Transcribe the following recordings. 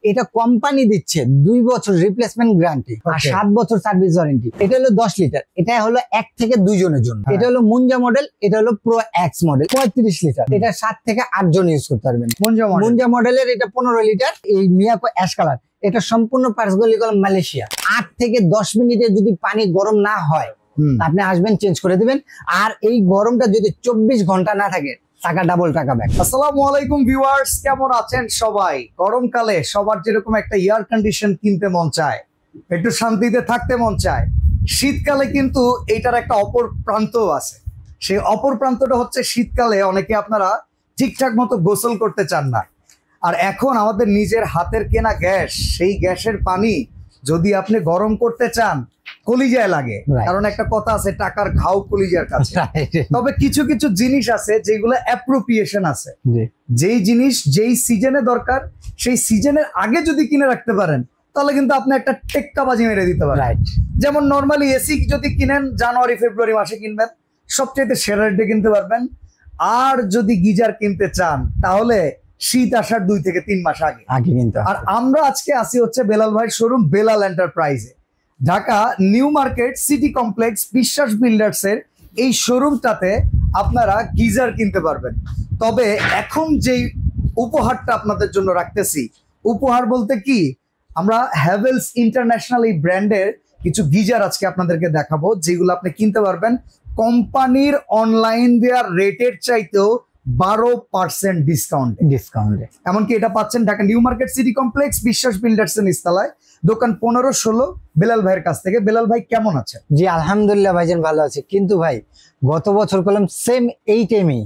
এটা কোম্পানি দিচ্ছে 2 বছর রিপ্লেসমেন্ট গ্যারান্টি আর 7 বছর সার্ভিস ওয়ারেন্টি। এটা হলো 10 লিটার, এটা হলো 1 থেকে 2 জনের জন্য। এটা হলো মুঞ্জা মডেল, এটা হলো প্রো এক্স মডেল 35 লিটার। এটা 7 থেকে 8 জন ইউজ করতে পারবেন। মুঞ্জা মডেলের এটা 15 লিটার। এই মিয়াকো অ্যাশ কালার, এটা সম্পূর্ণ পার্সগুলি কলম মালয়েশিয়া। 8 থেকে 10 মিনিটে যদি পানি গরম না হয় আপনি আসবেন, চেঞ্জ করে দিবেন। আর এই গরমটা যদি 24 ঘন্টা না থাকে, টাকা ডাবল টাকা ব্যাক। আসসালামু আলাইকুম ভিউয়ার্স, কেমন আছেন সবাই? গরমকালে সবার যেরকম একটা এয়ার কন্ডিশন কিনতে মন চায়, একটু শান্তিতে থাকতে মন চায়, শীতকালে কিন্তু এইটার একটা অপর প্রান্তও আছে। সেই অপর প্রান্তটা হচ্ছে শীতকালে অনেকে আপনারা ঠিকঠাক মতো গোসল করতে চান না। আর এখন আমাদের নিজের হাতের কেনা গ্যাস, সেই গ্যাসের পানি যদি আপনি গরম করতে চান, কলিজায় লাগে। কারণ একটা কথা আছে, টাকার ঘাও কলিজার কাছে। তবে কিছু কিছু জিনিস আছে যেগুলো অ্যাপ্রোপ্রিয়েশন আছে। যেই জিনিস যেই সিজনে দরকার, সেই সিজনের আগে যদি কিনে রাখতে পারেন, তাহলে কিন্তু আপনি একটা টেক্কা বাজি মেরে দিতে পারেন। যেমন নর্মালি এসি যদি কিনেন জানুয়ারি ফেব্রুয়ারি মাসে কিনবেন, সবচেয়ে সেরা রেটে কিনতে পারবেন। আর যদি গিজার কিনতে চান, তাহলে শীত আসার 2 থেকে 3 মাস আগে কিনতে। আর আমরা আজকে আসি হচ্ছে বেলাল ভাইয়ের শোরুম বেলাল এন্টারপ্রাইজে, Dhaka new market city complex Biswas builders এর এই শোরুমটাতে আপনারা গিজার কিনতে পারবেন। তবে এখন যেই উপহারটা আপনাদের জন্য রাখতেছি, উপহার বলতে কি, আমরা হ্যাভেলস ইন্টারন্যাশনাল এই ব্র্যান্ডের কিছু গিজার আজকে আপনাদেরকে দেখাবো, যেগুলো আপনি কিনতে পারবেন কোম্পানির অনলাইন দেওয়ার রেটের চাইতেও 12% ডিসকাউন্টে। এমনকি এটা পাচ্ছেন Dhaka new market city complex Biswas builders এর নিচতলায়, দোকান 15-16 বেলাল ভাইয়ের কাছ থেকে। বেলাল ভাই কেমন আছে? জি আলহামদুলিল্লাহ ভাইজান ভালো আছে। কিন্তু ভাই গত বছর করলাম সেম এই টাইমেই,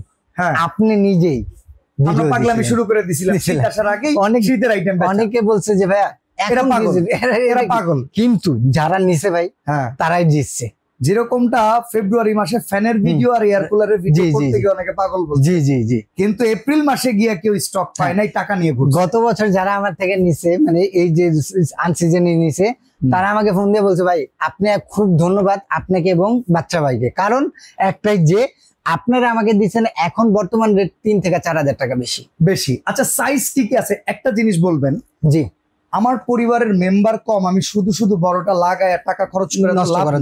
আপনি নিজেই পাগলামি শুরু করে দিছিলাম শীত আসার আগে। অনেক শীতের আইটেম, অনেকে বলছে যে ভাইয়া এরা পাগল, কিন্তু যারা নিছে ভাই তারাই জিতছে। যেরকমটা ফেব্রুয়ারি মাসে ফ্যানের ভিডিও আর এয়ার কুলারের ভিডিও করতে গিয়ে অনেকে পাগল বলছে, জি জি জি, কিন্তু এপ্রিল মাসে গিয়ে কেউ স্টক পায় নাই, টাকা নিয়ে ঘুরছে। গত বছর যারা আমার থেকে নিছে, মানে এই যে আনসিজনে নিছে, তারা আমাকে ফোন দিয়ে বলছে ভাই আপনি খুব ধন্যবাদ আপনাকে এবং বাচ্চা ভাইকে। কারণ একটাই যে আপনারা আমাকে দিচ্ছেন এখন বর্তমান রেট 3 থেকে 4,000 টাকা বেশি। আচ্ছা, সাইজ কি কি আছে একটা জিনিস বলবেন? জি, আমার পরিবারের মেম্বার কম, আমি শুধু বড়টা লাগায় টাকা খরচ করে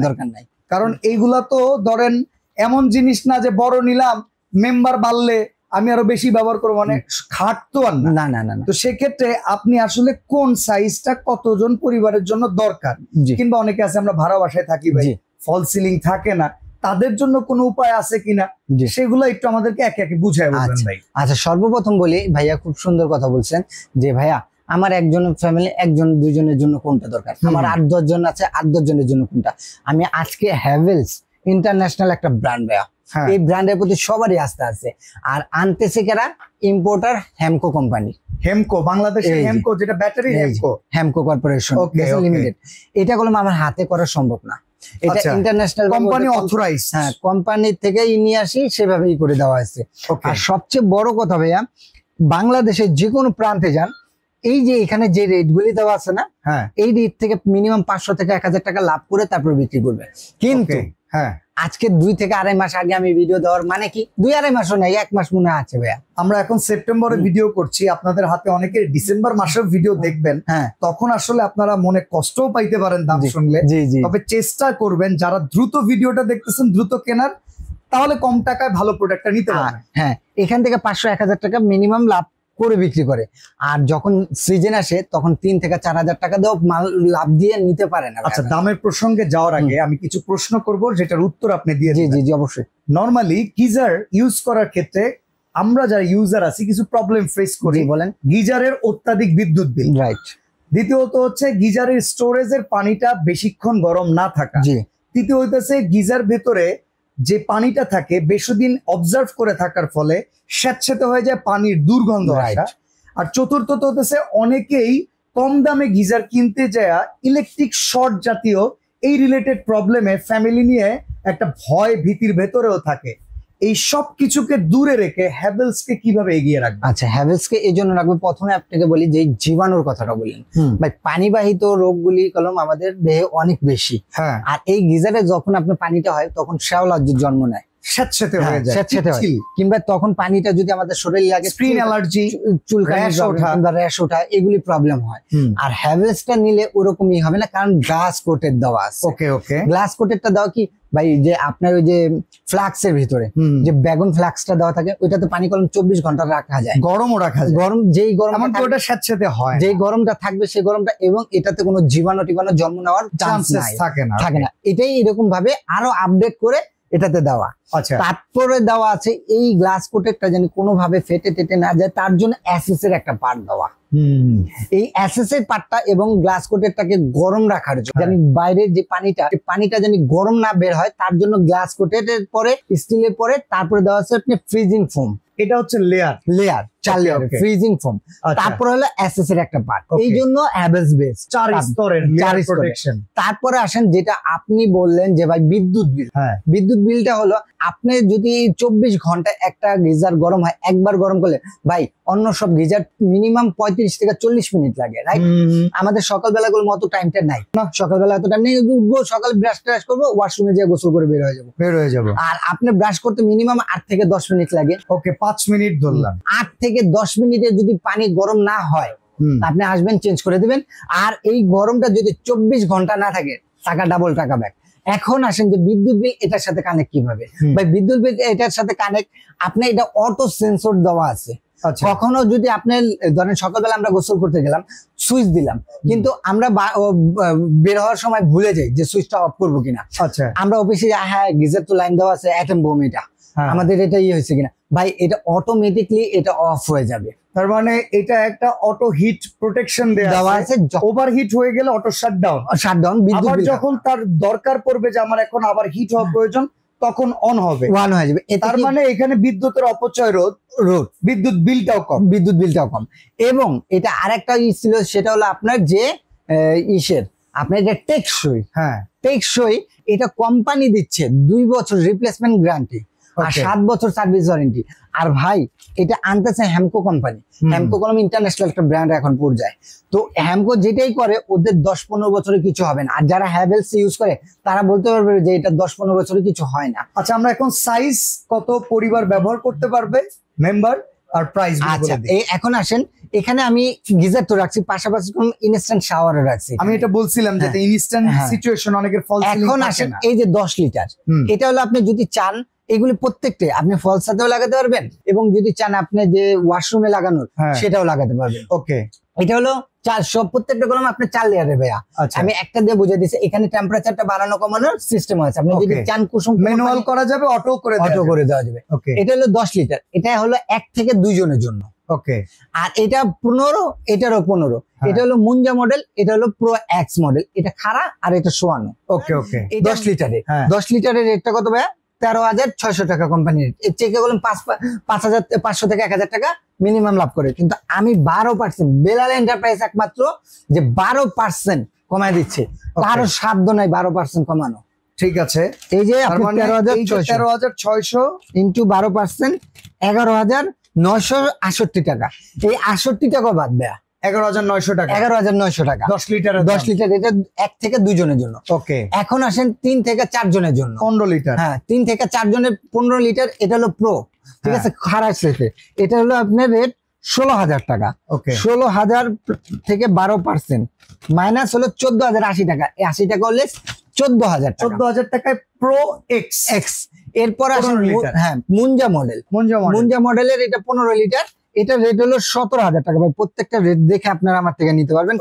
দরকার নাই। কারণ এইগুলা তো ধরেন এমন জিনিস না যে বড় নিলাম, মেম্বার বাড়লে আমি আরো বেশি ব্যবহার করবো, মানে খাট তো আর না। তো সেক্ষেত্রে আপনি আসলে কোন সাইজটা কতজন পরিবারের জন্য দরকার, কিংবা অনেকে আছে আমরা ভাড়া বাসায় থাকি ভাই, ফল সিলিং থাকে না, তাদের জন্য কোনো উপায় আছে কিনা, সেগুলো একটু আমাদেরকে একে একে বুঝায় বলবেন ভাই। আচ্ছা, সর্বপ্রথম বলি ভাইয়া, খুব সুন্দর কথা বলছেন যে ভাইয়া আমার একজন ফ্যামিলি 1-2 জনের জন্য কোনটা দরকার, আমার 8-10 জন আছে 8-10 জনের জন্য কোনটা। আমি আজকে হ্যাভেলস ইন্টারন্যাশনাল একটা ব্র্যান্ড ভাইয়া, এই ব্র্যান্ডের প্রতি সবারই আস্থা আছে। আর আনতেছে কারা? Importer Hamko company. হেমকো বাংলাদেশের হেমকো, যেটা ব্যাটারি হেমকো কর্পোরেশন লিমিটেড। এটা করলাম আমার হাতে করা সম্ভব না, এটা ইন্টারন্যাশনাল কোম্পানি অথরাইজ, কোম্পানি থেকে নিয়ে আসি, সেভাবেই করে দেওয়া হয়েছে। আর সবচেয়ে বড় কথা ভাইয়া, বাংলাদেশের যে কোনো প্রান্তে যান, এই যে এখানে যে রেট গুলি দেওয়া আছে না, এই রেট থেকে মিনিমাম 500 থেকে 1000 টাকা লাভ করে তারপর বিক্রি করবে। কিন্তু আজকে 2 থেকে 2.5 মাস আগে আমি ভিডিও দেওয়ার মানে কি, 2-2.5 মাসও নাই, 1 মাস মনে আছে ভাইয়া। আমরা এখন সেপ্টেম্বরে ভিডিও করছি, আপনাদের হাতে অনেকে ডিসেম্বর মাসের ভিডিও দেখবেন, তখন আসলে আপনারা মনে কষ্টও পাইতে পারেন দাম শুনলে। তবে চেষ্টা করবেন যারা দ্রুত ভিডিওটা দেখতেছেন দ্রুত কেনার, তাহলে কম টাকায় ভালো প্রোডাক্টটা নিতে পারবেন। এখান থেকে 500-1000 টাকা মিনিমাম লাভ করে বিক্রি করে। আর যখন সিজন আসে তখন 3 থেকে 4,000 টাকা দাও মাল লাভ দিয়ে নিতে পারে না। আচ্ছা, দামের প্রসঙ্গে যাওয়ার আগে আমি কিছু প্রশ্ন করব, যেটার উত্তর আপনি দিয়ে দিবেন। জি অবশ্যই। নরমালি গিজার ইউজ করার ক্ষেত্রে আমরা যারা ইউজার আছি কিছু প্রবলেম ফেস করি। বলেন। গিজারের অত্যাধিক বিদ্যুৎ বিল, রাইট। দ্বিতীয়ত হচ্ছে গিজারের স্টোরেজের পানিটা বেশিক্ষণ গরম না থাকা। তৃতীয় হইতেছে গিজার ভেতরে যে পানিটা থাকে বেশিদিন অবজার্ভ করে থাকার ফলে স্যাঁতসেঁতে হয়ে যায়, পানির দুর্গন্ধ আসা। আর চতুর্থত হতেছে অনেকেই কম দামে গিজার কিনতে যায় ইলেকট্রিক শর্ট জাতীয় এই রিলেটেড প্রবলেমে ফ্যামিলি নিয়ে একটা ভয় ভীতির ভেতরেও থাকে। এই সব কিছুকে দূরে রেখে হ্যাভেলসকে কিভাবে এগিয়ে রাখবে? আচ্ছা, হ্যাভেলসকে এই জন্য রাখবো, প্রথমে আপনাকে বলি যে জীবাণুর কথাটা বললেন ভাই, পানিবাহিত রোগগুলি কলম আমাদের দেহে অনেক বেশি। আর এই গিজারে যখন আপনার পানিটা হয় তখন শ্যাওলা জন্ম নেয়। স্যাঁতস্যাঁতে হয়ে যায়, স্যাঁতস্যাঁতে হয়। চিল। কিংবা তখন পানিটা যদি আমাদের শরীরে লাগে, স্কিন অ্যালার্জি, চুলকানি র্যাশ ওঠা। কিংবা র্যাশ ওঠা, এগুলি প্রবলেম হয়। আর হ্যাভেলসটা নিলে ওরকমই হবে না, কারণ গ্লাস কোটেড দেওয়া আছে। ওকে ওকে। গ্লাস কোটেডটা দেওয়া কি ভাই, যে আপনার ওই যে ফ্লাক্সের ভিতরে যে বেগুন ফ্লাক্সটা দেওয়া থাকে, ওইটাতে পানি কলম 24 ঘন্টা রাখা যায়, গরমও রাখা যায়, গরম যেই গরম এমনকি ওটা স্যাঁতস্যাঁতে হয়, যেই গরমটা থাকবে সেই গরমটা, এবং এটাতে কোনো জীবাণু টিবাণু জন্ম নেওয়ার চান্স চান্সেস নাই, থাকে না। থাকে না। এটাই এরকম ভাবে আরো আপডেট করে এটাতে দেওয়া। আচ্ছা, তারপরে দেওয়া আছে এই গ্লাস কোটেডটা যেন কোনোভাবে ফেটে টেটে না যায়, তার জন্য অ্যাসেস এর একটা পার্ট দেওয়া। এই অ্যাসেস এর পার্টটা এবং গ্লাস কোটেডটাকে গরম রাখার জন্য, জানি বাইরের যে পানিটা জানি গরম না বের হয়, তার জন্য গ্লাস কোটেডের পরে স্টিলের পরে তারপরে দেওয়া আছে আপনি ফ্রিজিং ফোম। এটা হচ্ছে লেয়ার 4 লেয়ার ফ্রিজিং ফোম। তারপরে হলো অ্যাসেস এর একটা পার্ট, এই জন্য হ্যাভেলস বেস 4 স্তরের লেয়ার প্রোটেকশন। তারপরে আসেন যেটা আপনি বললেন যে ভাই বিদ্যুৎ বিল। বিদ্যুৎ বিলটা হলো আপনি যদি 24 ঘন্টা একটা গিজার গরম হয়, একবার গরম করলে ভাই অন্য সব গিজার মিনিমাম 35 থেকে 40 মিনিট লাগে, রাইট? আমাদের সকালবেলা গুলো মতো টাইমটা নাই, সকালবেলা এত টাইম নেই, উঠবো সকালে ব্রাশ ট্রাশ করবো, ওয়াশরুমে যেয়ে গোসল করে বের হয়ে যাবো। আর আপনি ব্রাশ করতে মিনিমাম 8 থেকে 10 মিনিট লাগে। ওকে, 5 মিনিট ধরলাম। 8 থেকে 10 মিনিটে যদি পানি গরম না হয়, আপনি আসবেন চেঞ্জ করে দিবেন। আর এই গরমটা যদি 24 ঘন্টা না থাকে, টাকা ডাবল, টাকা ব্যাক। এখন আসেন যে বিদ্যুৎ বিল এটার সাথে কানেক্ট কিভাবে? ভাই বিদ্যুৎ বিল এটার সাথে কানেক্ট, আপনি এটা অটো সেন্সর দেওয়া আছে। কখনো যদি আপনি ধরেন সকালবেলা আমরা গোসল করতে গেলাম, সুইচ দিলাম, কিন্তু আমরা বের হওয়ার সময় ভুলে যাই যে সুইচটা অফ করবো কিনা। আচ্ছা, আমরা অফিসে হ্যাঁ গিজার তো লাইন দেওয়া আছে, অ্যাটম বোম এটা আমাদের এটা হয়েছে কিনা, ভাই এটা অটোমেটিকলি এটা অফ হয়ে যাবে। তার মানে এটা একটা অটো হিট প্রোটেকশন দেওয়া আছে। ওভারহিট হয়ে গেলে অটো শাটডাউন। আবার যখন তার দরকার পড়বে যে আমার এখন আবার হিট হওয়া প্রয়োজন, তখন অন হয়ে যাবে। তার মানে এখানে বিদ্যুতের অপচয় রোধ, বিদ্যুৎ বিলটাও কম। এবং এটা আরেকটা ছিল, সেটা হলো আপনার যে আপনার যে টেকসই, এটা কোম্পানি দিচ্ছে 2 বছর রিপ্লেসমেন্ট গ্যারান্টি আর 7 বছর সার্ভিস ওয়ারেন্টি। আর ভাই এটা আনতেছে হ্যামকো কোম্পানি। হ্যামকো কলম ইন্টারন্যাশনাল একটা ব্র্যান্ড এখন পর্যায়ে। তো হ্যামকো যেটাই করে ওদের 10-15 বছরে কিছু হবে না। আর যারা হ্যাভেলস ইউজ করে তারা বলতে পারবে যে এটা 10-15 বছরে কিছু হয় না। আচ্ছা, আমরা এখন সাইজ কত পরিবার ব্যবহার করতে পারবে, মেম্বার আর প্রাইস? আচ্ছা, এখন আসেন, এখানে আমি গিজার তো রাখছি, পাশাপাশি ইনস্ট্যান্ট শাওয়ারও রাখছি। আমি এটা বলছিলাম যে ইনস্ট্যান্ট সিচুয়েশন অনেকের ফল সিলিং। এখন আসেন এই যে 10 লিটার, এটা হলো আপনি যদি চান এগুলি প্রত্যেকটা আপনি ফল সাথেও লাগাতে পারবেন, এবং যদি চান আপনি যে ওয়াশরুমে লাগানোর সেটাও লাগাতে পারবেন। ওকে, এটা হলো প্রত্যেকটা কলম আপনি 4 লেয়ারের ভাইয়া। আমি একটা দিয়ে বুঝে দিচ্ছি, এখানে টেম্পারেচারটা বাড়ানো কমানোর সিস্টেম আছে। আপনি যদি চান কুসুম ম্যানুয়াল করা যাবে, অটো করে দেওয়া যাবে। এটা হলো 10 লিটার, এটা হলো 1 থেকে 2 জনের জন্য। ওকে, আর এটা 15, এটারও 15। এটা হলো মুঞ্জা মডেল, এটা হলো প্রো এক্স মডেল। এটা খাড়া আর এটা শোয়ানো। ওকে ওকে, 10 লিটারে 10 লিটারের রেটটা কত ভাইয়া? 13,600 টাকা কোম্পানির। চেকে বললাম 5,500 থেকে 1,000 টাকা মিনিমাম লাভ করে, কিন্তু আমি 12% বেলাল এন্টারপ্রাইজ একমাত্র যে 12% কমায় দিচ্ছে, কারো সাধ্য নাই 12% কমানো। ঠিক আছে, এই যে 13,600 ইন্টু 12% 11,968 টাকা। এই 68 টাকা বাদ দেয়া 11,900 টাকা। 11,900 টাকা 10 লিটার। 10 লিটার, এটা 1 থেকে 2 জনের জন্য। ওকে, এখন আসেন 3 থেকে 4 জনের জন্য 15 লিটার। হ্যাঁ, 3 থেকে 4 জনের 15 লিটার। এটা হলো প্রো, ঠিক আছে, খারাপ সেটে। এটা হলো আপনার রেট 16,000 টাকা। ওকে, 16,000 থেকে 12% মাইনাস হলো 14,080 টাকা। এই 80 টাকা হলে 14,000 টাকায় প্রো এক্স। এরপর আসেন হ্যাঁ মুঞ্জা মডেলের, এটা 15 লিটার। এটা রেট হলো 17,000 টাকা। ভাই প্রত্যেকটা রেট দেখে আপনারা আমার থেকে নিতে পারবেন,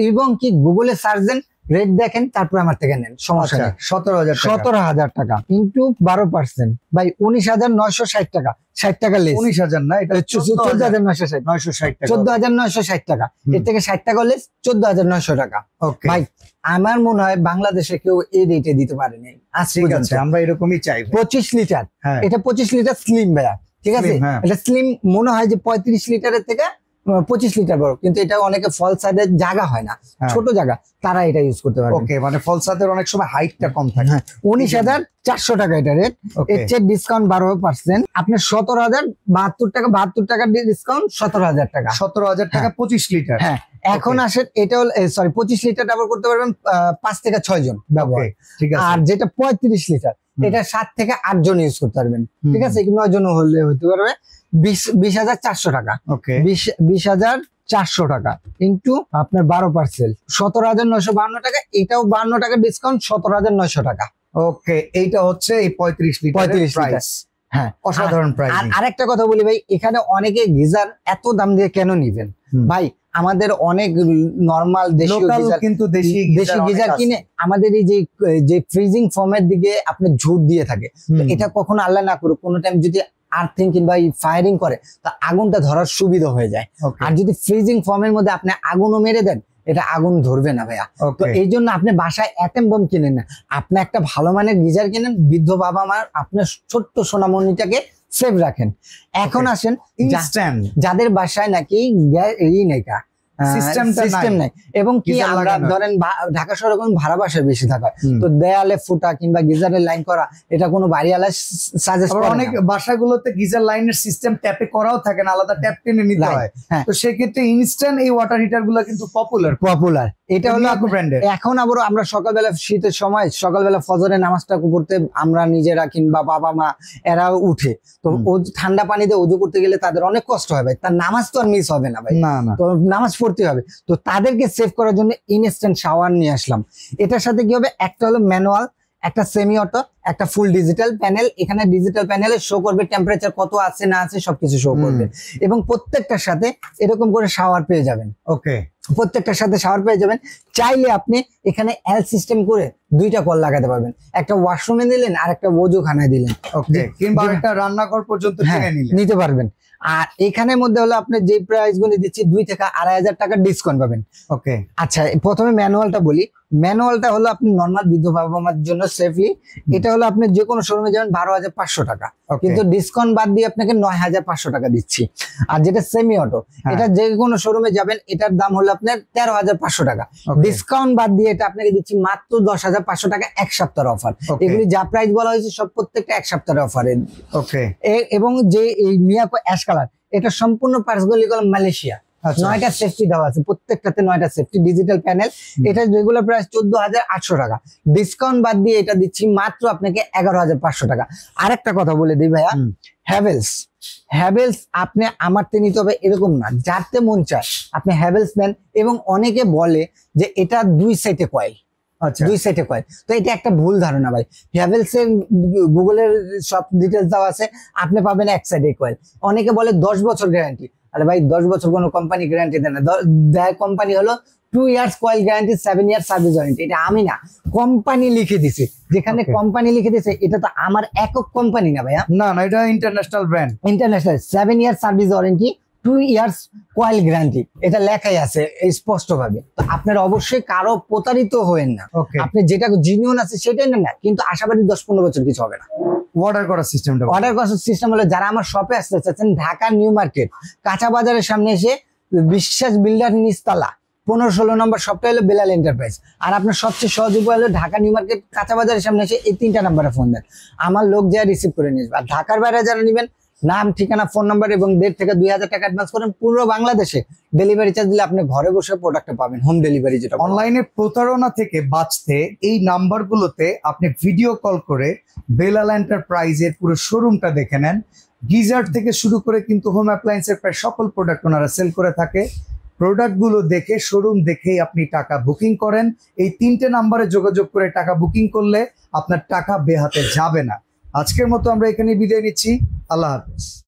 এবং কি গুগলে সার্চ দেন, রেট দেখেন, তারপর আমার থেকে নেন, সমস্যা নেই। 17,000 টাকা ইন্টু 12% ভাই 19,960 টাকা। 60 টাকা লেস। 19,000 না, এটা 14,960 টাকা। 14,960 টাকা, এর থেকে 60 টাকা লেস 14,900 টাকা। ভাই আমার মনে হয় বাংলাদেশে কেউ এই রেটে দিতে পারেনি আজ পর্যন্ত। আমরা এরকমই চাই। 25 লিটার, এটা 25 লিটার স্লিম ভাইয়া, ঠিক আছে। এটা স্লিম মনে হয় যে 35 লিটারের থেকে 25 লিটার বড়, কিন্তু এটা অনেকে ফল সাইডের জায়গা হয় না, ছোট জায়গা, তারা এটা ইউজ করতে পারবে। ওকে, মানে ফল সাইডের অনেক সময় হাইটটা কম থাকে। 19,400 টাকা এটা রেট। এর চেয়ে ডিসকাউন্ট 12%, আপনার 17,072 টাকা, 72 টাকা ডিসকাউন্ট 17,000 টাকা। 17,000 টাকা 25 লিটার। হ্যাঁ, এখন আসেন এটা হল সরি 25 লিটার ব্যবহার করতে পারবেন 5 থেকে 6 জন ব্যবহার। ঠিক আছে। আর যেটা 35 লিটার, এটা 7 থেকে 8 জন ইউজ করতে পারবেন, ঠিক আছে, 9 জন হলে হতে পারবে 20,400 টাকা। ওকে, 20,400 টাকা ইন্টু আপনার 12%, 17,952 টাকা। এটাও 52 টাকা ডিসকাউন্ট, 17,900 টাকা। ওকে, এইটা হচ্ছে এই 35 লিটার 35 প্রাইস। হ্যাঁ, অসাধারণ প্রাইস। আর আরেকটা কথা বলি ভাই, এখানে অনেকে গিজার এত দাম দিয়ে কেন নিবেন ভাই? আমাদের অনেক নরমাল লোকাল কিন্তু দেশি গিজার কিনে আমাদের এই যে ফ্রিজিং ফর্মের দিকে আপনি ঝুট দিয়ে থাকে। তো এটা কখনো আল্লাহ না করুক কোনো টাইম যদি আর্থিং কিংবা ফায়ারিং করে তো আগুনটা ধরার সুবিধা হয়ে যায়। আর যদি ফ্রিজিং ফর্মের মধ্যে আপনি আগুনও মেরে দেন, এটা আগুন ধরবে না ভাইয়া। তো এই জন্য আপনি বাসায় অ্যাটম বোম কিনেন না, আপনি একটা ভালো মানের গিজার কিনেন, বৃদ্ধ বাবা মার আপনার ছোট্ট সোনামণিটাকে সেভ রাখেন। এখন আসেন ইনস্ট্যান্ট যাদের বাসায় নাকি সিস্টেম নাই, এবং কি আমরা ধরেন ঢাকা শহরে কোন ভাড়া বাসায় বেশি থাকা, তো দেয়ালে ফুটা কিংবা গিজারের লাইন করা এটা কোনো বাড়িওয়ালা সাজেস্ট করে। অনেক বাসাগুলোতে গিজার লাইনের সিস্টেম ট্যাপে করাও থাকে না, আলাদা ট্যাপ টেনে নিতে হয়। তো সেক্ষেত্রে ইনস্ট্যান্ট এই ওয়াটার হিটার গুলো কিন্তু পপুলার। এটা হলো ব্র্যান্ডের। এখন আবার আমরা সকালবেলা শীতের সময় সকালবেলা ফজরে নামাজটা পড়তে আমরা নিজেরা কিংবা বাবা মা এরাও উঠে, তো ঠান্ডা পানিতে উজু করতে গেলে তাদের অনেক কষ্ট হয় ভাই, তার নামাজ তো আর মিস হবে না ভাই, তো নামাজ পড়তে হবে। তো তাদেরকে সেভ করার জন্য ইনস্ট্যান্ট শাওয়ার নিয়ে আসলাম। এটার সাথে কি হবে, একটা হলো ম্যানুয়াল, একটা সেমি অটো, একটা ফুল ডিজিটাল প্যানেল। এখানে ডিজিটাল প্যানেলে শো করবে টেম্পারেচার কত আছে না আছে সবকিছু শো করবে, এবং প্রত্যেকটার সাথে এরকম করে শাওয়ার পেয়ে যাবেন। ওকে, প্রত্যেকটার সাথে শাওয়ার পেয়ে যাবেন। চাইলে আপনি এখানে এল সিস্টেম করে 2টা কল লাগাতে পারবেন, একটা ওয়াশরুমে দিলেন আর একটা ওযুখানায় দিলেন, ওকে, কিংবা একটা রান্নাঘর পর্যন্ত নিতে পারবেন। আর এখানের মধ্যে হলো আপনি যে প্রাইস গুলো দিচ্ছি 2 থেকে 2,500 টাকা ডিসকাউন্ট পাবেন। ওকে, আচ্ছা, প্রথমে ম্যানুয়ালটা বলি। ম্যানুয়ালটা হলো আপনি নর্মাল বৃদ্ধ বাবা মার জন্য সেফলি, এটা হলো আপনি যে কোনো শোরুমে যাবেন 12,500 টাকা, কিন্তু ডিসকাউন্ট বাদ দিয়ে আপনাকে 9,500 টাকা দিচ্ছি। আর যেটা সেমি অটো, এটা যে কোনো শোরুমে যাবেন এটার দাম হলো আপনার 13,500 টাকা, ডিসকাউন্ট বাদ দিয়ে এটা আপনাকে দিচ্ছি মাত্র 10,500 টাকা, 1 সপ্তাহের অফার। এগুলি যা প্রাইস বলা হয়েছে সব প্রত্যেকটা 1 সপ্তাহের অফারে। ওকে, এবং যে এই মিয়াকো অ্যাশ কালার, এটা সম্পূর্ণ পার্টস গুলি মালয়েশিয়া, 9টা সেফটি দেওয়া আছে, প্রত্যেকটাতে 9টা সেফটি, ডিজিটাল প্যানেল। এটা রেগুলার প্রাইস 14,800 টাকা, ডিসকাউন্ট বাদ দিয়ে এটা দিচ্ছি মাত্র আপনাকে 11,500 টাকা। আরেকটা কথা বলে দিই ভাইয়া, হ্যাভেলস আপনি আমারতে নিতে হবে এরকম না, যারতে মন চায় আপনি হ্যাভেলস নেন। এবং অনেকে বলে যে এটা 2 সাইডে কয়েল, 2 সাইডে কয়েল, তো এটা একটা ভুল ধারণা ভাই। হ্যাভেলস এর গুগলের সব ডিটেলস দেওয়া আছে, আপনি পাবেন 1 সাইডে কয়েল। অনেকে বলে 10 বছর গ্যারান্টি, আরে ভাই 10 বছর কোনো কোম্পানি গ্যারান্টি দেয় না। কোম্পানি হলো 2 years coil guarantee, 7 year service warranty. এটা আমি না, কোম্পানি লিখে দিছে। যেখানে কোম্পানি লিখে দিছে এটা তো আমার একক কোম্পানি না ভাইয়া, না এটা international brand. International 7 year service warranty, 2 years coil guarantee, এটা লেখাই আছে স্পষ্ট ভাবে। তো আপনারা অবশ্যই কারো প্রতারিত হবেন না, আপনি যেটা জিনিয়ন আছে সেটাই নেন না, কিন্তু আশাবাদী 10-15 বছর কিছু হবে না। অর্ডার করার সিস্টেম হলো, যারা আমার শপে আসতে চাচ্ছেন, ঢাকা নিউ মার্কেট কাঁচা বাজারের সামনে এসে বিশ্বাস বিল্ডার নিচতলা 15-16 নম্বর শপটা হলো বেলাল এন্টারপ্রাইজ। আর আপনার সবচেয়ে সহজ উপায় হলো ঢাকা নিউ মার্কেট কাঁচা বাজারের সামনে এসে এই 3টা নাম্বারে ফোন দেন, আমার লোক যা রিসিভ করে নিয়ে যাবে। আর ঢাকার বাইরে যারা নেবেন, নাম, ঠিকানা, ফোন নাম্বার এবং 1,500 থেকে 2,000 টাকা অ্যাডভান্স করেন, পুরো বাংলাদেশে ডেলিভারি চার্জ দিলে আপনি ঘরে বসে প্রোডাক্টটা পাবেন, হোম ডেলিভারি। যেটা অনলাইনে প্রতারণা থেকে বাঁচতে এই নাম্বারগুলোতে আপনি ভিডিও কল করে বেলাল এন্টারপ্রাইজের পুরো শোরুমটা দেখে নেন। গিজার থেকে শুরু করে কিন্তু হোম অ্যাপ্লায়েন্সের প্রায় সকল প্রোডাক্ট ওনারা সেল করে থাকে। প্রোডাক্টগুলো দেখে, শোরুম দেখেই আপনি টাকা বুকিং করেন। এই 3টে নাম্বারে যোগাযোগ করে টাকা বুকিং করলে আপনার টাকা বেহাতে যাবে না। আজকের মতো আমরা এখানে বিদায় নিচ্ছি। আল্লাহ হাফেজ।